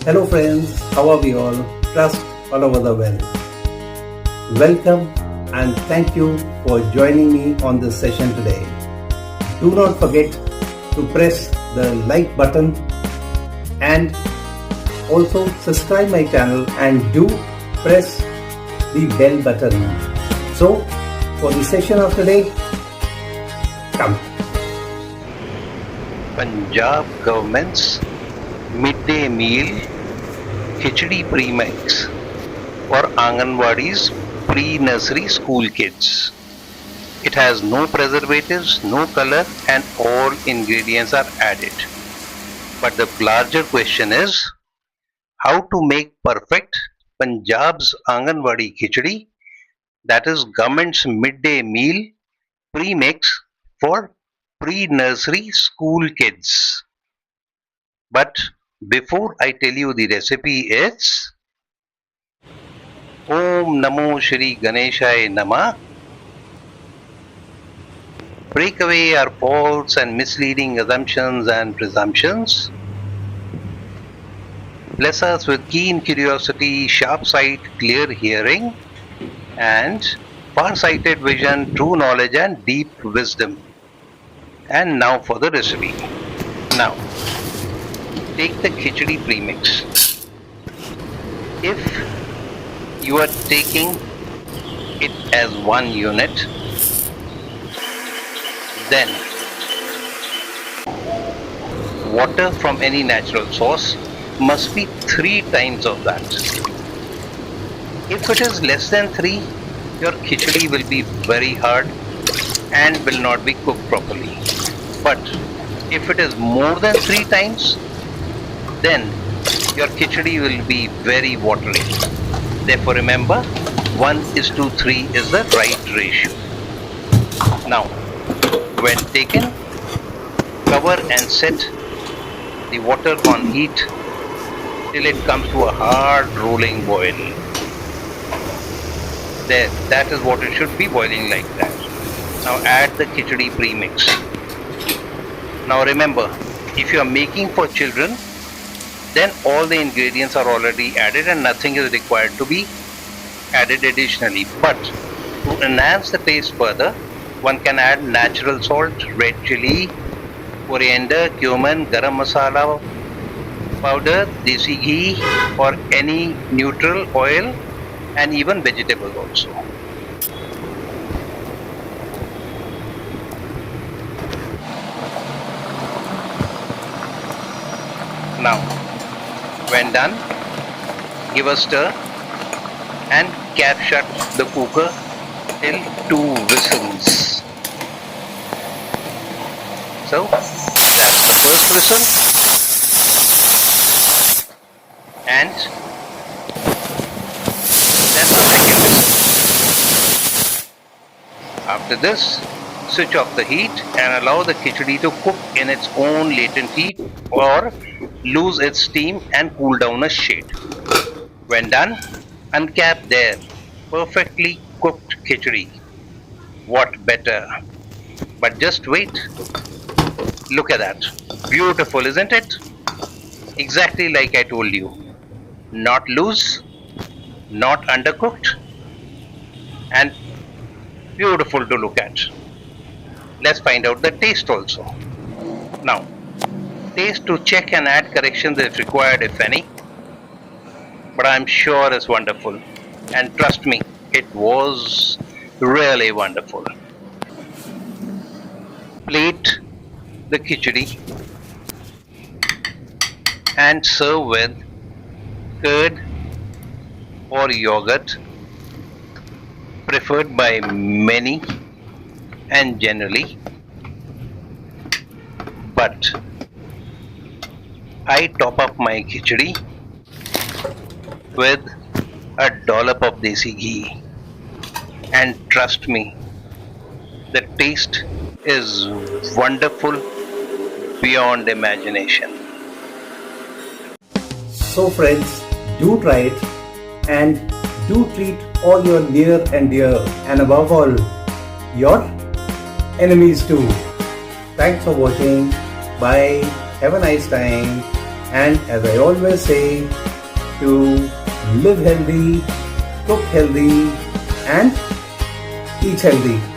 Hello friends, how are we all? Trust all over the world. Welcome and thank you for joining me on this session today. Do not forget to press the like button and also subscribe my channel and do press the bell button. So for the session of today, come. Punjab government's midday meal Khichdi premix for Anganwadi's pre-nursery school kids. It has no preservatives, no color, and all ingredients are added. But the larger question is how to make perfect Punjab's Anganwadi Khichdi, that is government's midday meal premix for pre-nursery school kids. But before I tell you the recipe, it's Om Namo Shri Ganeshaya Nama. Break away our false and misleading assumptions and presumptions. Bless us with keen curiosity, sharp sight, clear hearing, and far-sighted vision, true knowledge, and deep wisdom. And now for the recipe. Now, take the khichdi premix. If you are taking it as one unit, then water from any natural source must be 3 times of that. If it is less than 3, your khichdi will be very hard and will not be cooked properly. But if it is more than 3 times, then your khichdi will be very watery. Therefore remember, 1:3 is the right ratio. Now, when taken, cover and set the water on heat till it comes to a hard rolling boil. There, that is what it should be, boiling like that. Now add the khichdi premix. Now remember, if you are making for children, then all the ingredients are already added and nothing is required to be added additionally. But to enhance the taste further, one can add natural salt, red chili, coriander, cumin, garam masala powder, desi ghee, or any neutral oil, and even vegetables also. Now, when done, give a stir and cap shut the cooker till 2 whistles. So, that's the first whistle, and that's the second whistle. After this, switch off the heat and allow the khichdi to cook in its own latent heat or lose its steam and cool down a shade. When done, uncap their perfectly cooked khichdi. What better? But just wait. Look at that. Beautiful, isn't it? Exactly like I told you. Not loose, not undercooked, and beautiful to look at. Let's find out the taste also. Now, taste to check and add corrections if required, if any. But I'm sure it's wonderful. And trust me, it was really wonderful. Plate the khichdi and serve with curd or yogurt, preferred by many and generally. But I top up my khichdi with a dollop of desi ghee, and trust me, the taste is wonderful beyond imagination. So friends, do try it and do treat all your near and dear, and above all, your enemies too. Thanks for watching. Bye. Have a nice time. And as I always say, to live healthy, cook healthy, and eat healthy.